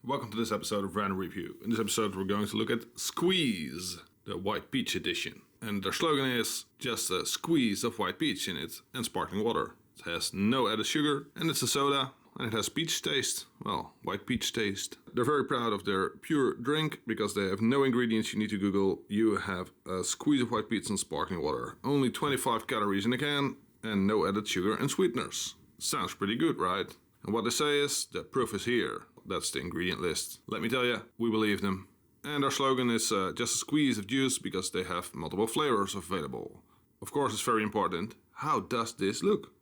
welcome to this episode of Random Review. In this episode we're going to look at Sqweez, the White Peach edition. And their slogan is just a squeeze of white peach in it and sparkling water. It has no added sugar and it's a soda and it has peach taste. Well, white peach taste. They're very proud of their pure drink because they have no ingredients you need to Google. You have a squeeze of white peach and sparkling water. Only 25 calories in a can and no added sugar and sweeteners. Sounds pretty good, right? And what they say is, the proof is here. That's the ingredient list. Let me tell you, we believe them. And our slogan is just a squeeze of juice because they have multiple flavors available. Of course, it's very important. How does this look?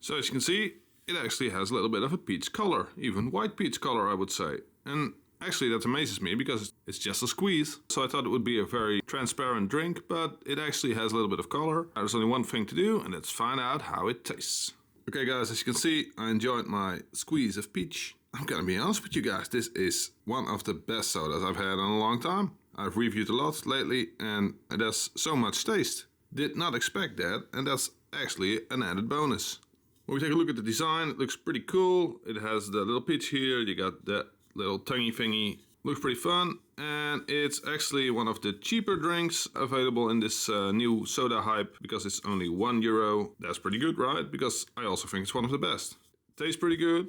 So as you can see, it actually has a little bit of a peach color. Even white peach color, I would say. And actually that amazes me because it's just a squeeze. So I thought it would be a very transparent drink, but it actually has a little bit of color. There's only one thing to do, and that's find out how it tastes. Okay guys, as you can see, I enjoyed my squeeze of peach. I'm gonna be honest with you guys, this is one of the best sodas I've had in a long time. I've reviewed a lot lately and it has so much taste. Did not expect that, and that's actually an added bonus. When we take a look at the design, it looks pretty cool. It has the little peach here, you got that little tonguey thingy. Looks pretty fun, and it's actually one of the cheaper drinks available in this new soda hype because it's only €1. That's pretty good, right? Because I also think it's one of the best. Tastes pretty good,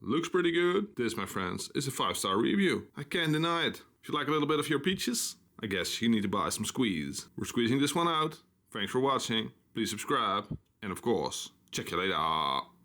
looks pretty good. This, my friends, is a 5-star review. I can't deny it. If you like a little bit of your peaches, I guess you need to buy some Sqweez. We're squeezing this one out. Thanks for watching. Please subscribe, and of course, check you later.